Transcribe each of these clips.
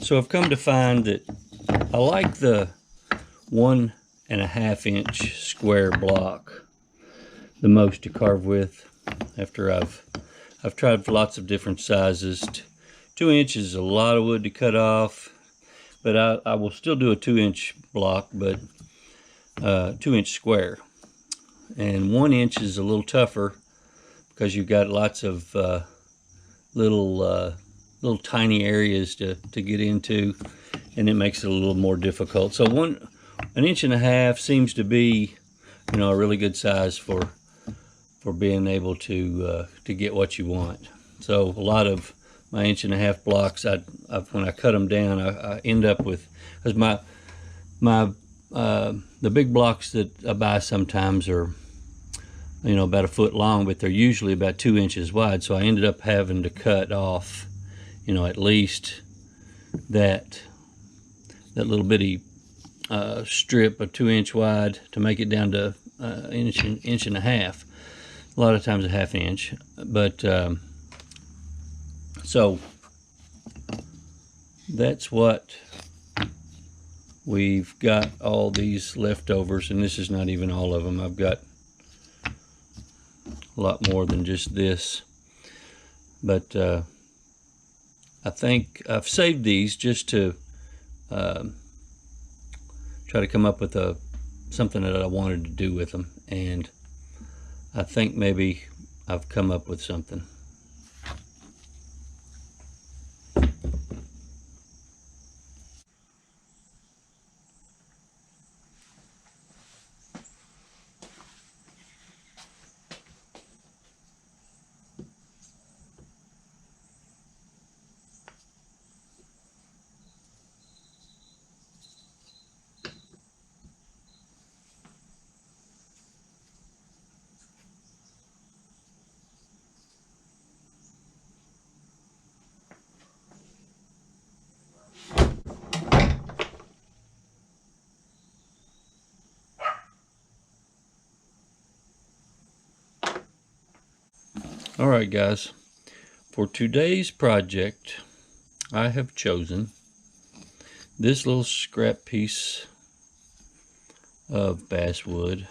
So I've come to find that I like the 1.5 inch square block the most to carve with. After I've tried lots of different sizes. 2 inches is a lot of wood to cut off, but I will still do a 2 inch block, but 2 inch square. And 1 inch is a little tougher because you've got lots of little tiny areas to get into, and it makes it a little more difficult. So 1.5 inches seems to be, you know, a really good size for being able to get what you want. So a lot of my 1.5 inch blocks, when I cut them down, I end up with, because the big blocks that I buy sometimes are, you know, about 1 foot long, but they're usually about 2 inches wide. So I ended up having to cut off, you know, at least that little bitty strip of 2 inch wide to make it down to inch and a half. A lot of times 1/2 inch, but so that's what we've got. All these leftovers, and this is not even all of them. I've got a lot more than just this, but I think I've saved these just to try to come up with something that I wanted to do with them, and I think maybe I've come up with something. Alright guys, for today's project I have chosen this little scrap piece of basswood,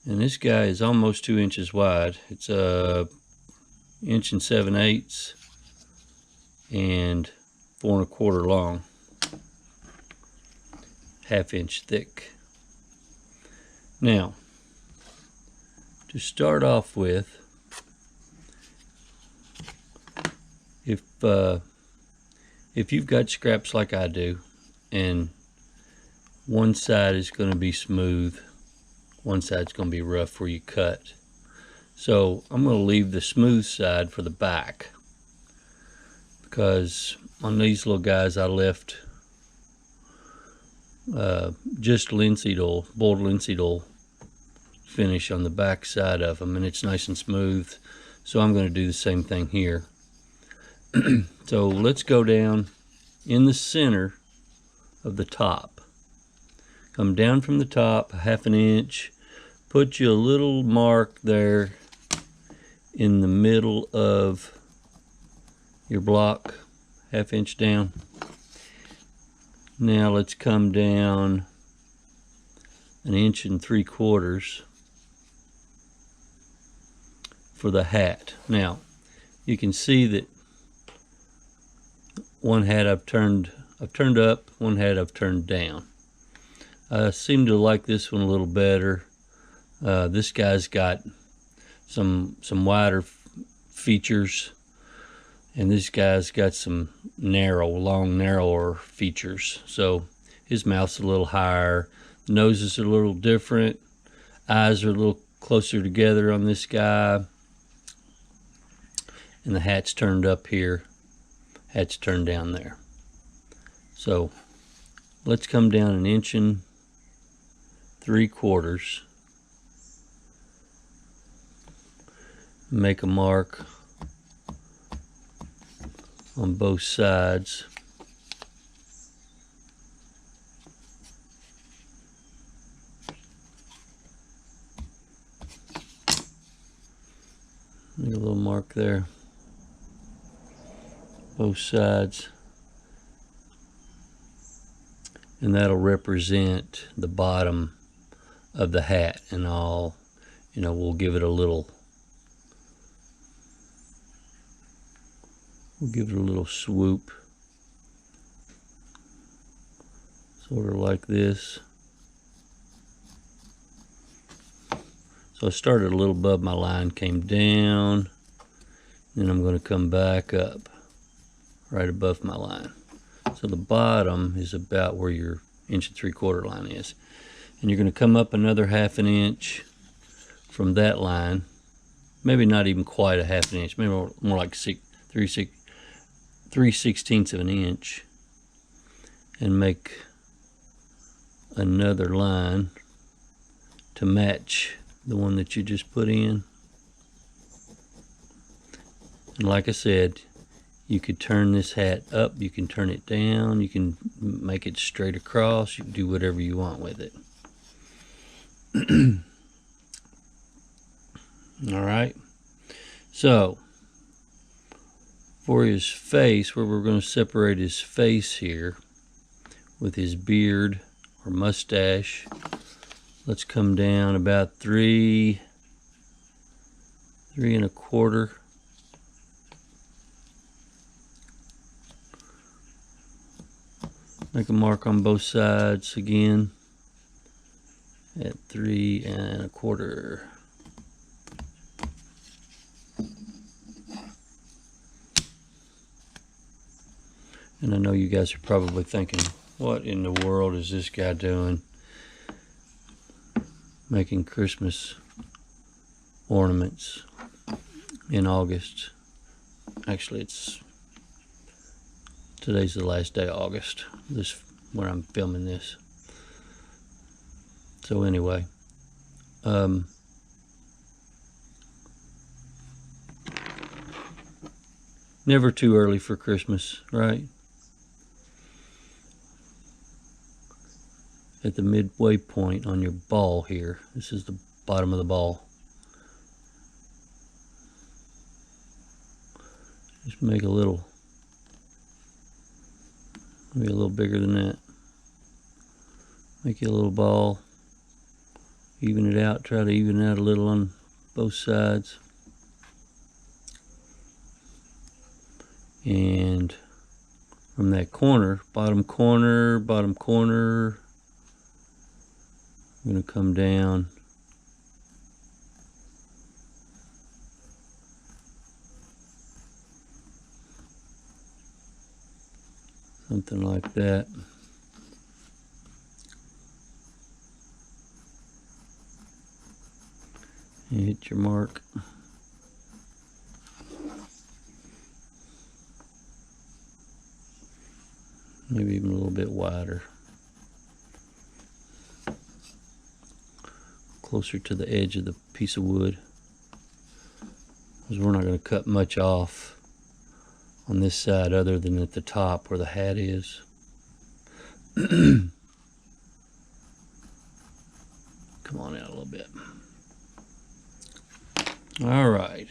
and this guy is almost 2 inches wide. It's a 1 7/8 inches and 4 1/4 long, 1/2 inch thick. Now, to start off with, if you've got scraps like I do, and one side is going to be smooth, one side's going to be rough where you cut. So I'm going to leave the smooth side for the back, because on these little guys I left just linseed oil, boiled linseed oil finish on the back side of them, and it's nice and smooth. So I'm going to do the same thing here. So let's go down in the center of the top. Come down from the top 1/2 inch, put you a little mark there in the middle of your block, 1/2 inch down. Now let's come down 1 3/4 inches for the hat. Now you can see that one hat I've turned up, one hat I've turned down. I seem to like this one a little better. This guy's got some wider features, and this guy's got some narrower features. So his mouth's a little higher, noses are a little different, eyes are a little closer together on this guy, and the hat's turned up here, hat's turned down there. So let's come down 1 3/4 inches, make a mark on both sides. Make a little mark there, both sides. and that'll represent the bottom of the hat, and we'll give it a little swoop, sort of like this. So I started a little above my line, came down, then I'm going to come back up right above my line. So the bottom is about where your 1 3/4 line is. And you're going to come up another 1/2 inch from that line, maybe not even quite a 1/2 inch, maybe more like 3/16 of an inch, and make another line to match the one that you just put in. And like I said, you could turn this hat up, you can turn it down, you can make it straight across, you can do whatever you want with it. All right, so for his face, where we're going to separate his face here with his beard or mustache, let's come down about 3 1/4. Make a mark on both sides again at 3 1/4. And I know you guys are probably thinking, what in the world is this guy doing? Making Christmas ornaments in August. Actually, today's the last day of August, where I'm filming this. So anyway, never too early for Christmas, right? At the midway point on your ball here, this is the bottom of the ball. Just make a little, maybe a little bigger than that. Make you a little ball, even it out, try to even it out a little on both sides. And from that corner, bottom corner, I'm going to come down something like that. And hit your mark. Maybe even a little bit wider. Closer to the edge of the piece of wood, because we're not going to cut much off on this side other than at the top where the hat is. Come on out a little bit. All right.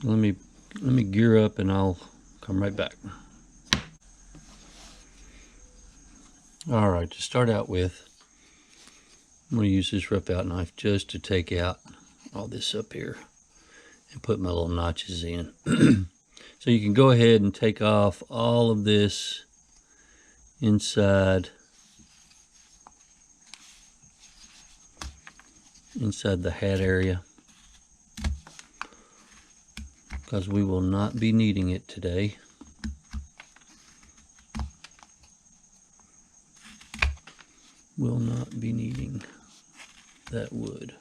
Let me gear up and I'll come right back. All right, to start out with, I'm going to use this rough out knife just to take out all this up here and put my little notches in. So you can go ahead and take off all of this inside the hat area, because we will not be needing it today. Will not be needing that wood.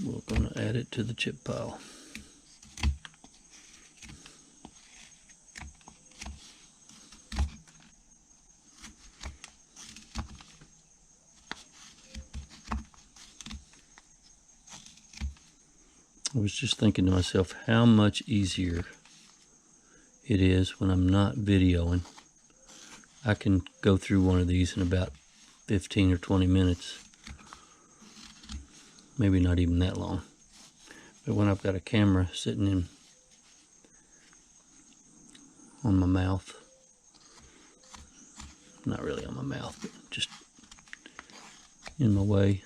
We're going to add it to the chip pile. I was just thinking to myself how much easier it is when I'm not videoing. I can go through one of these in about 15 or 20 minutes maybe not even that long. But when I've got a camera sitting in on my mouth, not really on my mouth, but just in my way,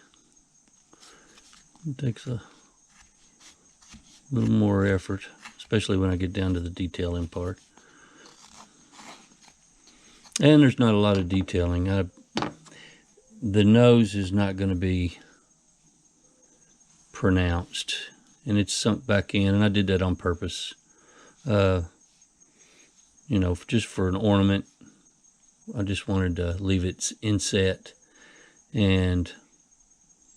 it takes a little more effort, especially when I get down to the detailing part. And there's not a lot of detailing. The nose is not going to be pronounced, and it's sunk back in, and I did that on purpose. You know, just for an ornament. I just wanted to leave it inset, and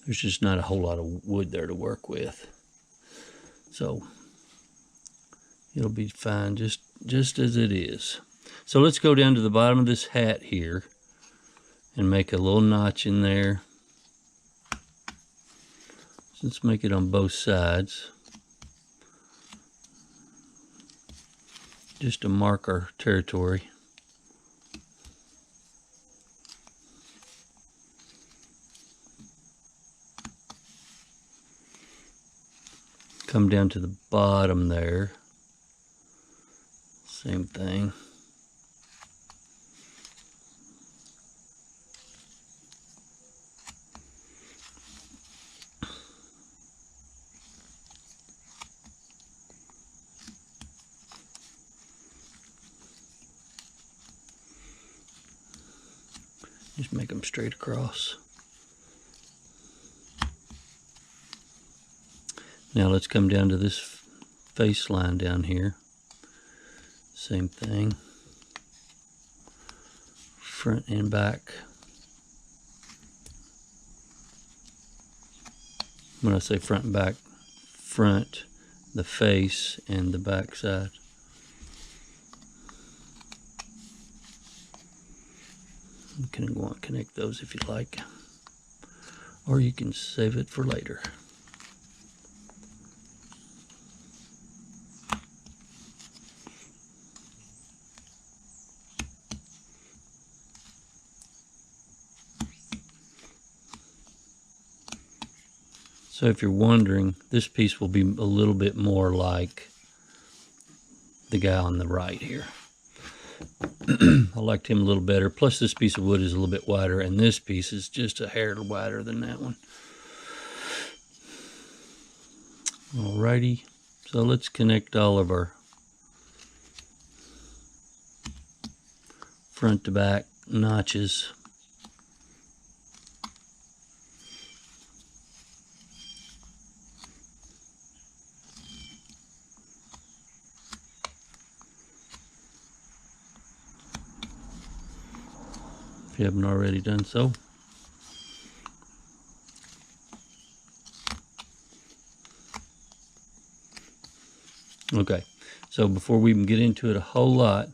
there's just not a whole lot of wood there to work with. So it'll be fine just as it is. So let's go down to the bottom of this hat here and make a little notch in there. Let's make it on both sides, just to mark our territory. Come down to the bottom there, same thing. Just make them straight across. Now let's come down to this face line down here. Same thing. Front and back. When I say front and back, front, the face, and the back side. You can go and connect those if you like, or you can save it for later. So if you're wondering, this piece will be a little bit more like the guy on the right here. I liked him a little better. Plus this piece of wood is a little bit wider, and this piece is just a hair wider than that one. Alrighty, so let's connect all of our front to back notches. If you haven't already done so. Okay, so before we even get into it a whole lot,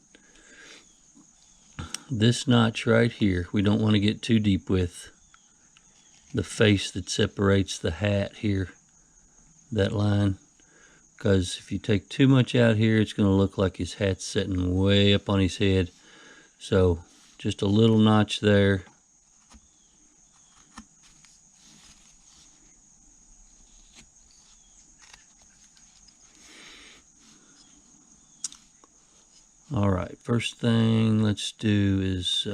this notch right here, we don't want to get too deep with the face that separates the hat here, that line, because if you take too much out here, it's going to look like his hat's sitting way up on his head. So just a little notch there. All right, first thing let's do is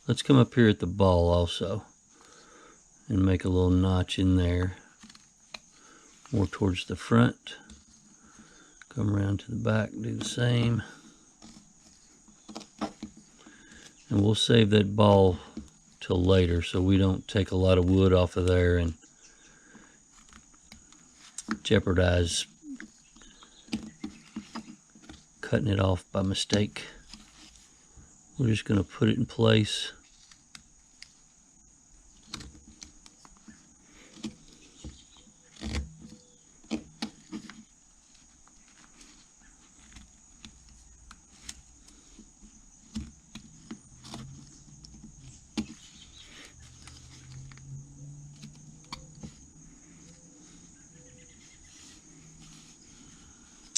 let's come up here at the ball also and make a little notch in there, more towards the front. Come around to the back, do the same. And we'll save that ball till later so we don't take a lot of wood off of there and jeopardize cutting it off by mistake. We're just going to put it in place.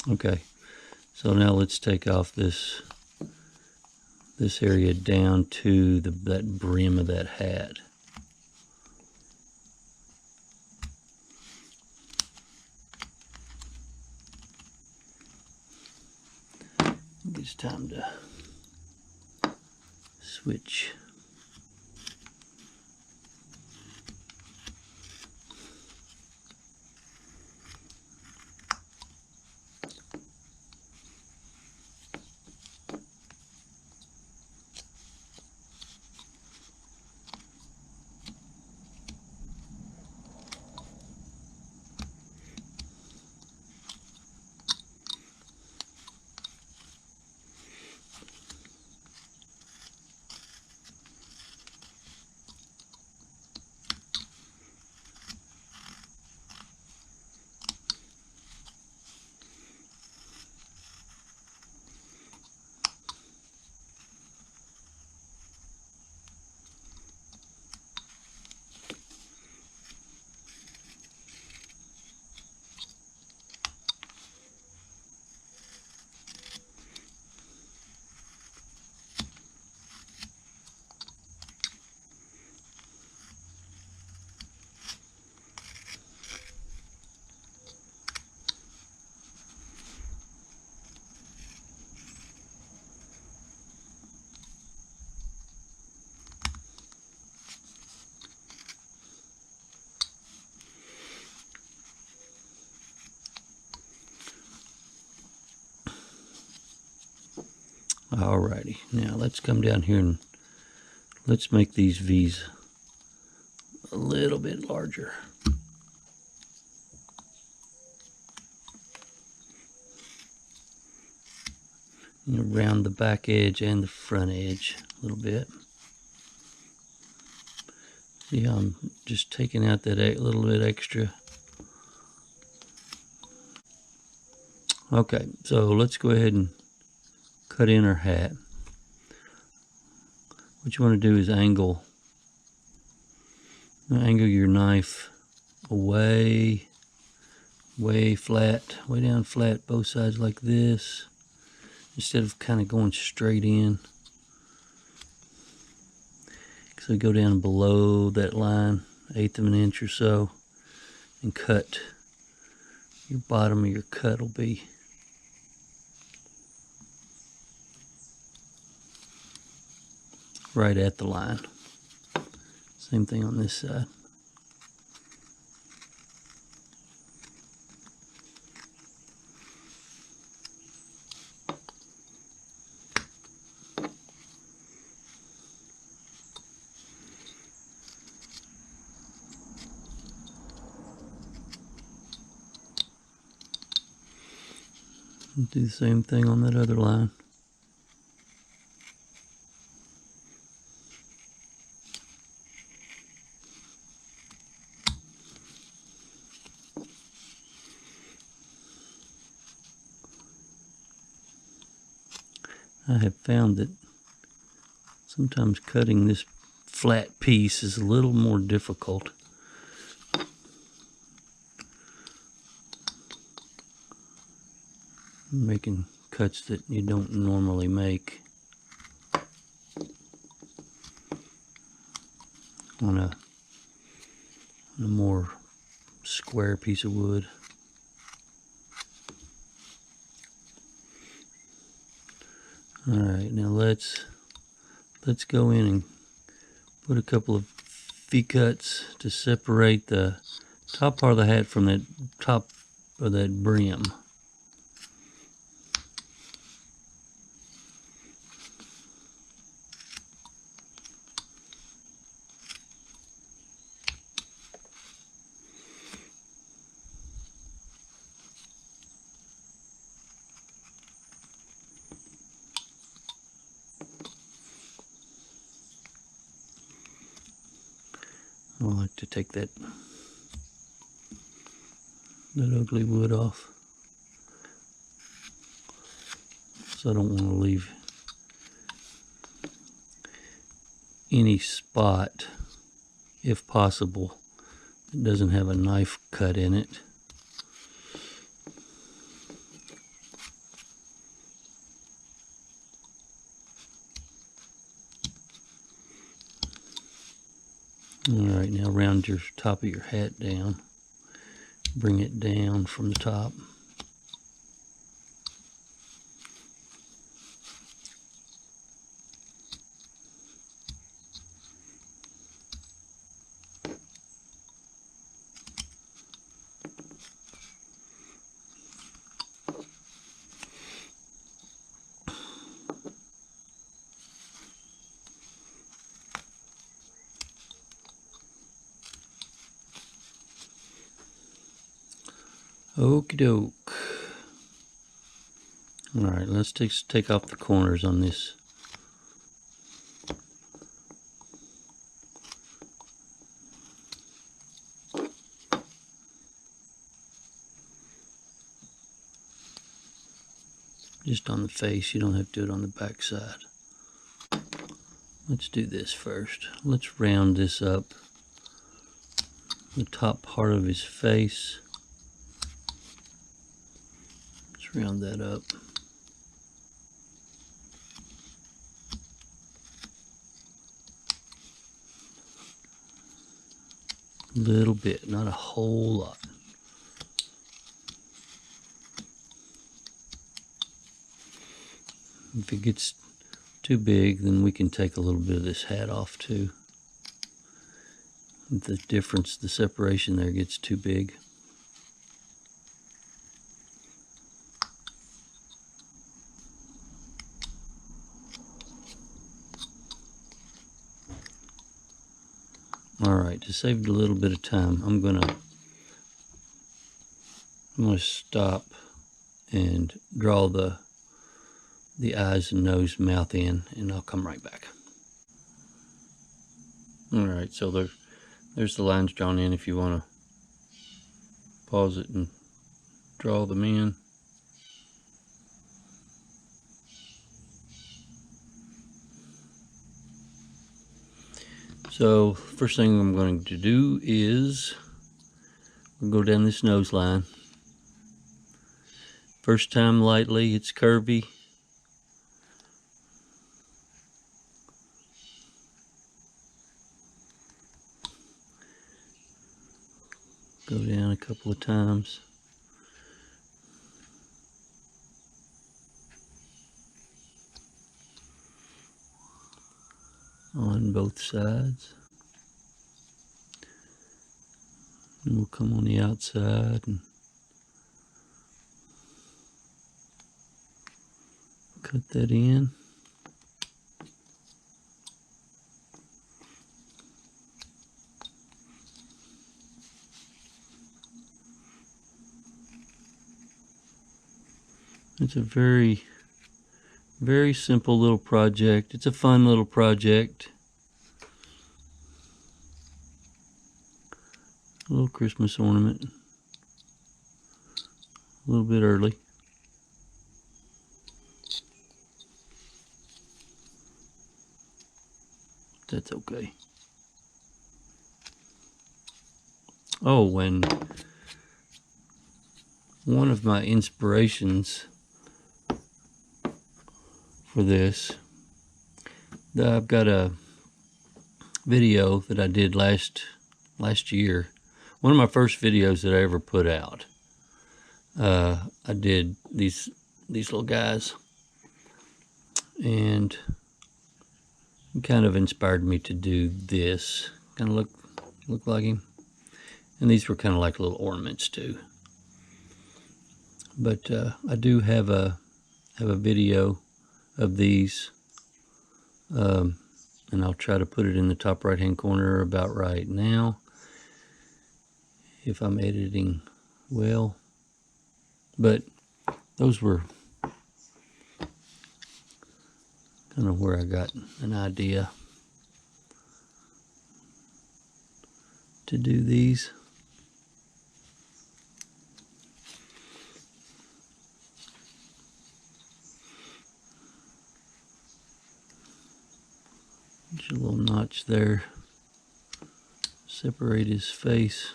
Okay, so now let's take off this area down to that brim of that hat. time to switch. Alrighty, now let's come down here and let's make these V's a little bit larger. Around the back edge and the front edge a little bit. See how I'm just taking out that little bit extra. Okay, so let's go ahead and cut in our hat. What you want to do is angle your knife way flat, way down flat, both sides like this, instead of kind of going straight in. So go down below that line, 1/8 of an inch or so, and cut. Your bottom of your cut will be right at the line. Same thing on this side. And do the same thing on that other line. I have found that sometimes cutting this flat piece is a little more difficult. Making cuts that you don't normally make on a more square piece of wood. Alright, now let's go in and put a couple of V-cuts to separate the top part of the hat from that top of that brim. I like to take that ugly wood off, so I don't want to leave any spot, if possible, that doesn't have a knife cut in it. Alright, now round your top of your hat down. Bring it down from the top. Okie doke. Alright, let's take off the corners on this. Just on the face, you don't have to do it on the back side. Let's do this first. Let's round this up. The top part of his face. Let's round that up. A little bit, not a whole lot. If it gets too big, then we can take a little bit of this hat off too. The difference, the separation there gets too big. Alright, to save a little bit of time, I'm gonna stop and draw the eyes and nose, mouth in, and I'll come right back. Alright, so there's the lines drawn in if you want to pause it and draw them in. So first thing I'm going to do is we'll go down this nose line. First time lightly, it's curvy. Go down a couple of times. On both sides. And we'll come on the outside and cut that in. It's a very, very simple little project. It's a fun little project. A little Christmas ornament. A little bit early. That's okay. Oh, and one of my inspirations for this, I've got a video that I did last year. One of my first videos that I ever put out. I did these little guys, and it kind of inspired me to do this. Kind of look like him, and these were kind of like little ornaments too. But I do have a video of these, and I'll try to put it in the top right hand corner about right now if I'm editing well. But those were kind of where I got an idea to do these. Just a little notch there. Separate his face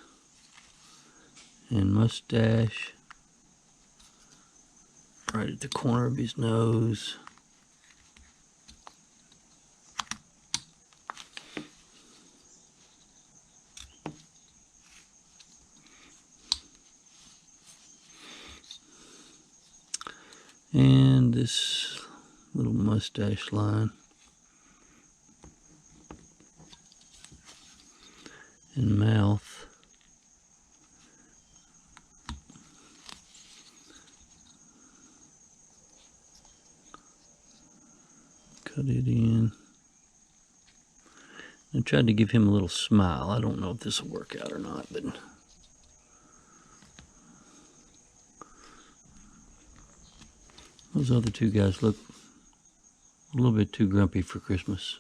and mustache. Right at the corner of his nose. And this little mustache line. And mouth. Cut it in. I tried to give him a little smile. I don't know if this will work out or not, but Those other two guys look a little bit too grumpy for Christmas.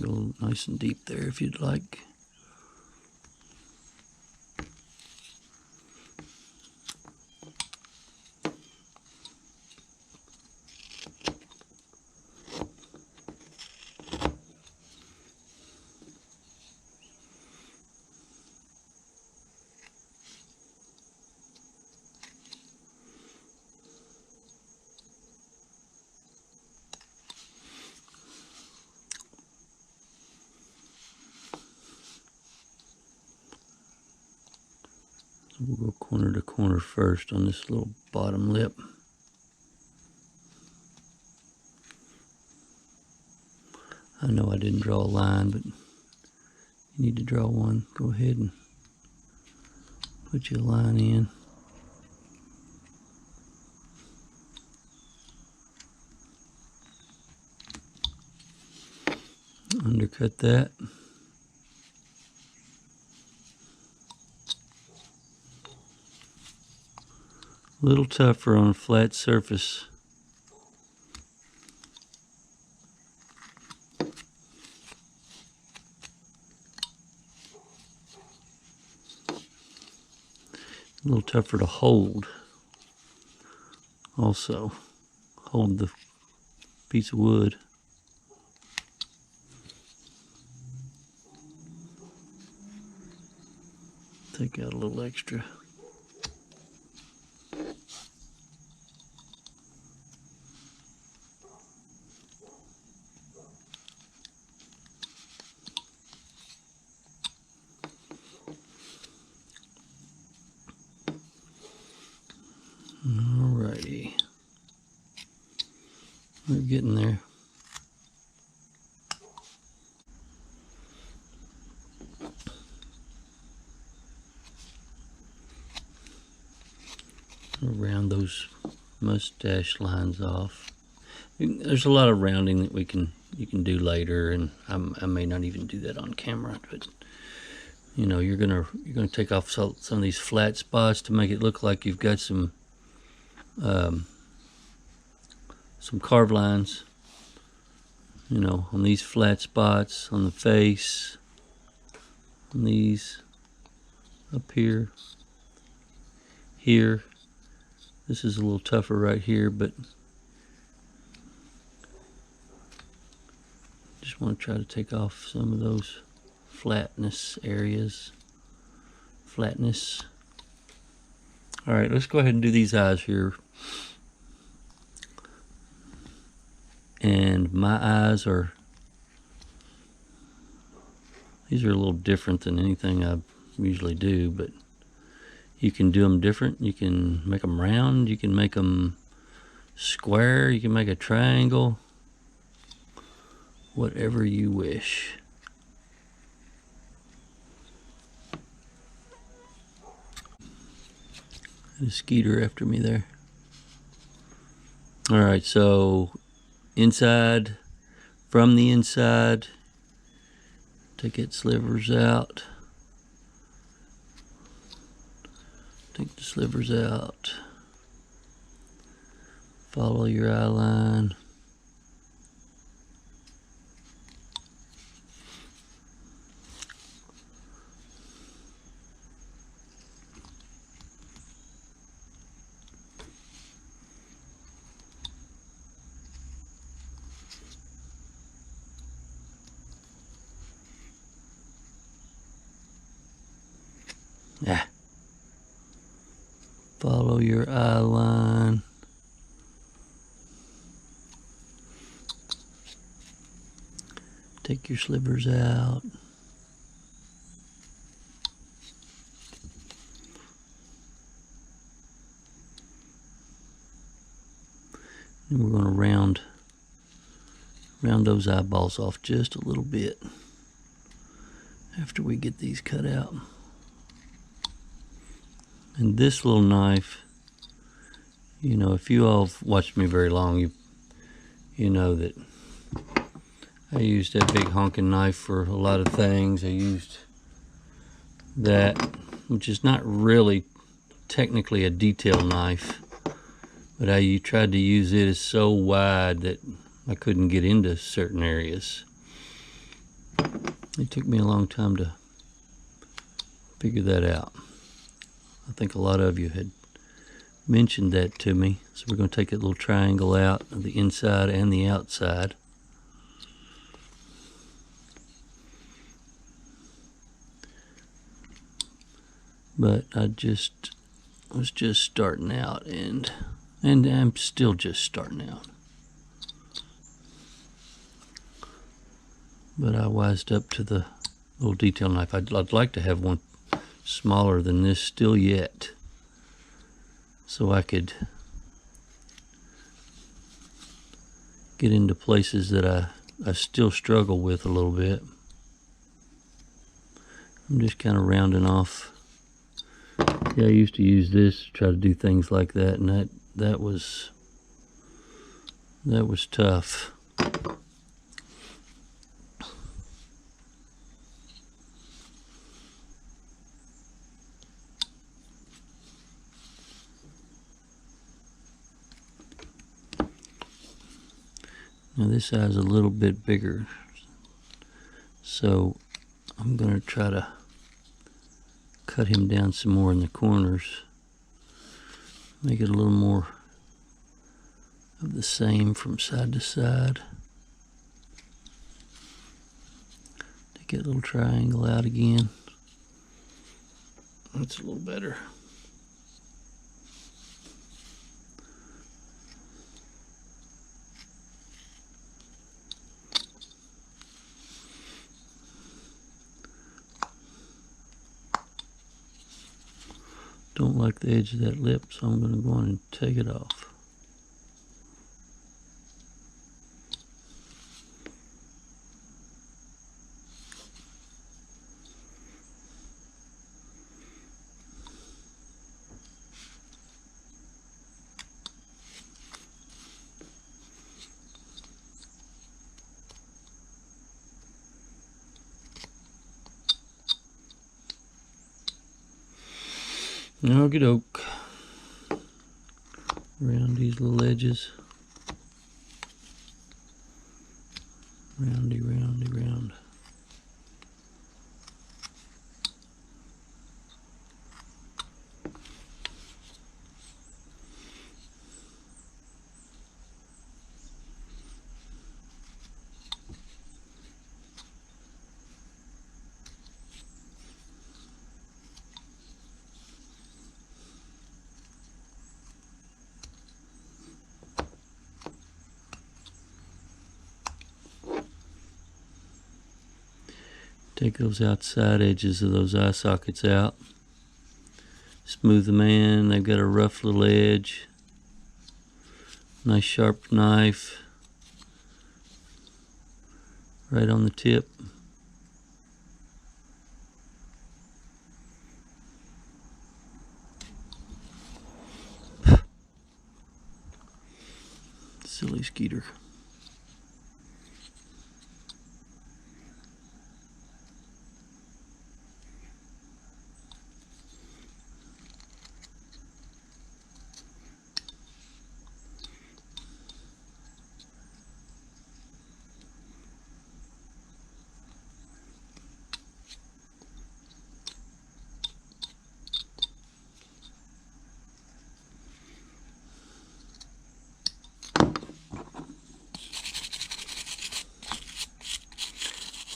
Go nice and deep there if you'd like. We'll go corner to corner first on this little bottom lip. I know I didn't draw a line, but you need to draw one. Go ahead and put your line in. Undercut that. A little tougher on a flat surface. A little tougher to hold. Also, hold the piece of wood. Take out a little extra. Alrighty, we're getting there. We'll round those mustache lines off. There's a lot of rounding that you can do later, and I may not even do that on camera, but you know, you're gonna take off some of these flat spots to make it look like you've got some carved lines, you know, on these flat spots, on the face, on these, up here, here. This is a little tougher right here, but just want to try to take off some of those flatness areas. Flatness. All right, let's go ahead and do these eyes here. And my eyes are, these are a little different than anything I usually do, but you can do them different. You can make them round, you can make them square, you can make a triangle, whatever you wish. A skeeter after me there. All right, so inside, from the inside, take its slivers out. Take the slivers out. Follow your eye line. Yeah. Follow your eye line. Take your slivers out. And we're going to round those eyeballs off just a little bit. after we get these cut out. And this little knife, you know, if you all have watched me very long, you know that I used that big honking knife for a lot of things. I used that, which is not really technically a detail knife, but I tried to use it as so wide that I couldn't get into certain areas. It took me a long time to figure that out. I think a lot of you had mentioned that to me. So we're going to take that little triangle out of the inside and the outside. But I was just starting out, and I'm still just starting out. But I wised up to the little detail knife. I'd like to have one smaller than this still yet, so I could get into places that I still struggle with a little bit. I'm just kind of rounding off. Yeah, I used to use this to try to do things like that, and that was tough. Now this eye is a little bit bigger, so I'm going to try to cut him down some more in the corners, make it a little more of the same from side to side. Take that little triangle out again. That's a little better. Don't like the edge of that lip, so I'm going to go on and take it off. Okie doke. Around these little edges. Roundy, roundy, round. Take those outside edges of those eye sockets out. Smooth them in. They've got a rough little edge. Nice sharp knife. Right on the tip. Silly skeeter.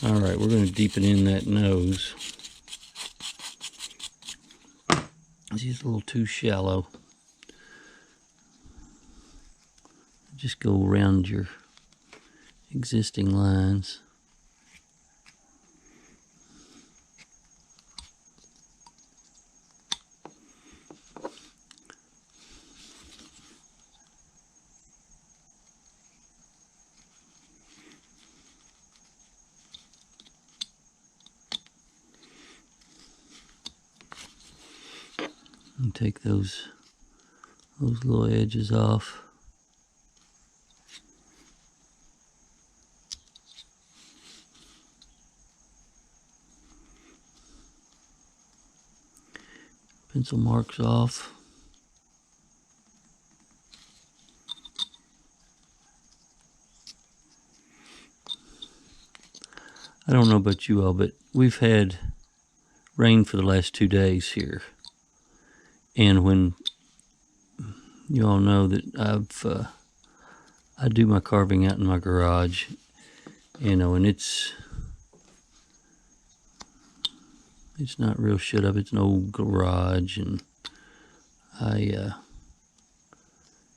All right, we're going to deepen in that nose. This is a little too shallow. Just go around your existing lines. And take those little edges off. Pencil marks off. I don't know about you all, but we've had rain for the last 2 days here. And when you all know that I do my carving out in my garage, you know, and it's not real shut up. It's an old garage, and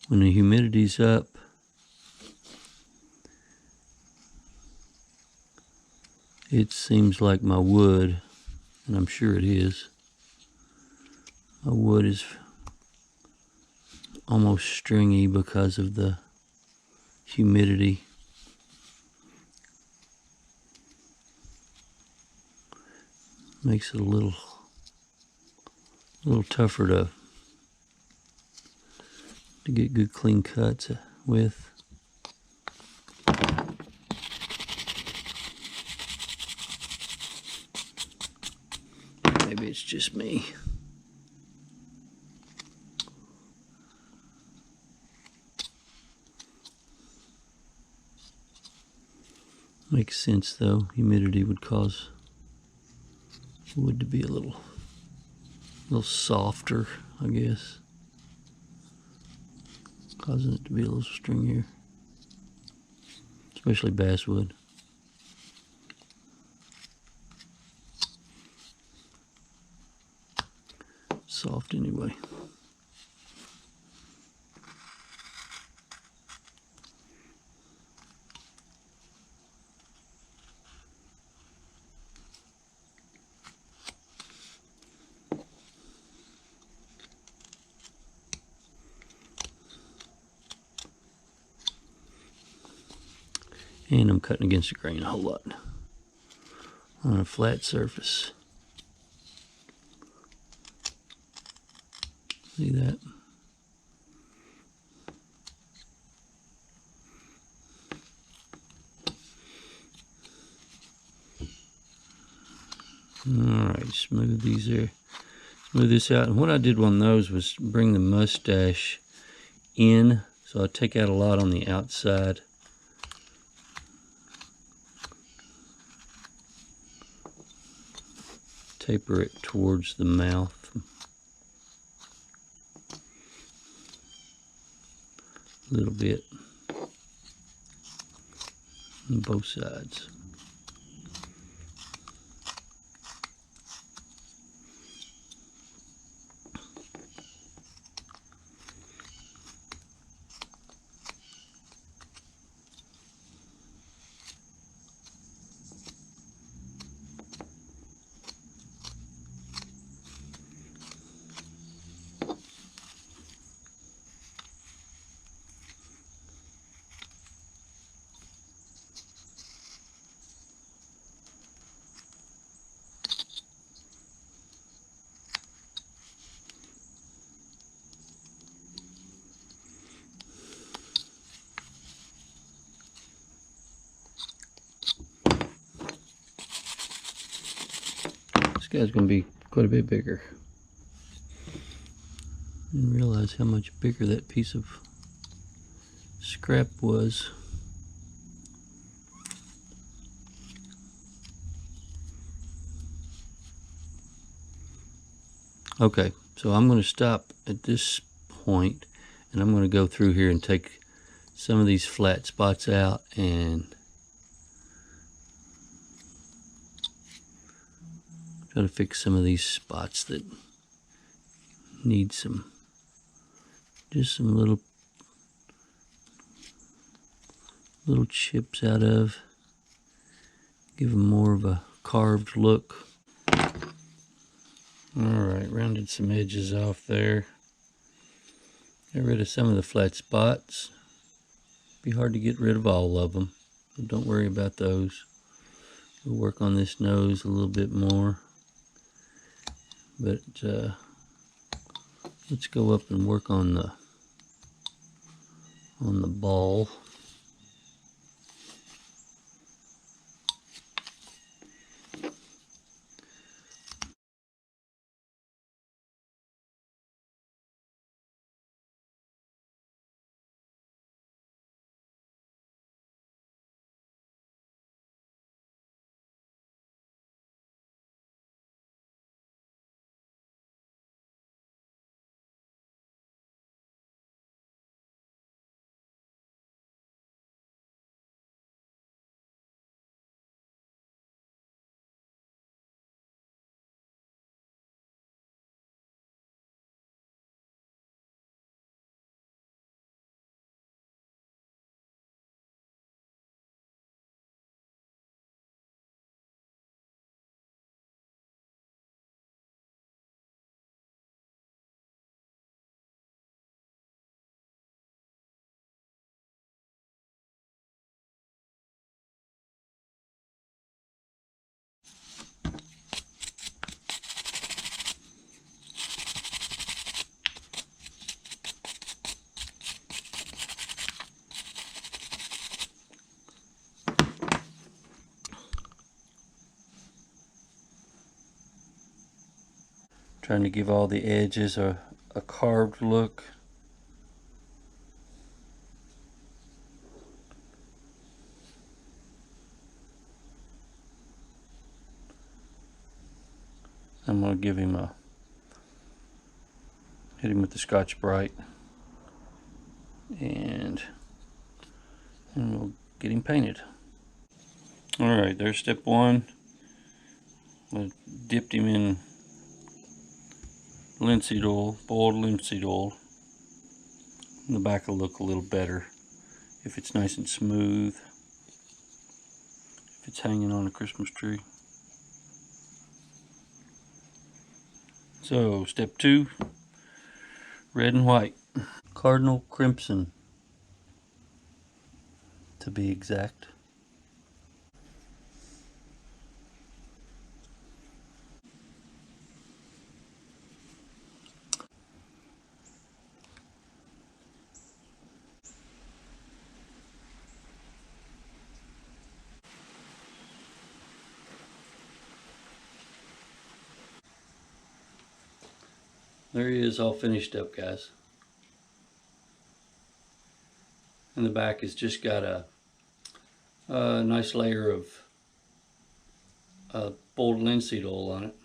when the humidity's up, it seems like my wood, and I'm sure it is, my wood is almost stringy because of the humidity. Makes it a little tougher to get good clean cuts with. Maybe it's just me. Makes sense though. Humidity would cause wood to be a little softer, I guess, causing it to be a little stringier, especially basswood. Soft anyway. And I'm cutting against the grain a whole lot on a flat surface. See that? Alright, smooth this out. And what I did on those was bring the mustache in, so I take out a lot on the outside. Taper it towards the mouth. A little bit on both sides. This guy's going to be quite a bit bigger. Didn't realize how much bigger that piece of scrap was. Okay, so I'm going to stop at this point, and I'm going to go through here and take some of these flat spots out and try to fix some of these spots that need just some little chips out of. Give them more of a carved look. Alright, rounded some edges off there. Got rid of some of the flat spots. Be hard to get rid of all of them, but don't worry about those. We'll work on this nose a little bit more. But Let's go up and work on the ball. Trying to give all the edges a carved look. I'm going to give him hit him with the Scotch-Brite, and we'll get him painted. Alright, there's step one. I dipped him in linseed oil, boiled linseed oil. The back will look a little better if it's nice and smooth, if it's hanging on a Christmas tree. So, step two, red and white. Cardinal crimson, to be exact. There he is, all finished up, guys. And the back has just got a nice layer of boiled linseed oil on it.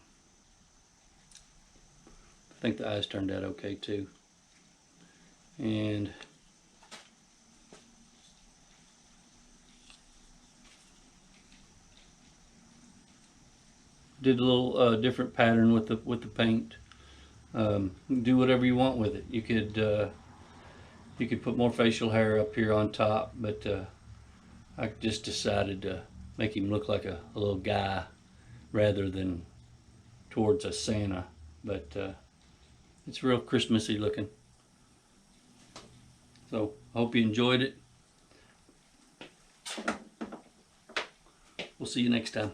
I think the eyes turned out okay too. And did a little different pattern with the paint. Do whatever you want with it. You could put more facial hair up here on top, but I just decided to make him look like a little guy rather than towards a Santa. But it's real Christmassy looking. So I hope you enjoyed it. We'll see you next time.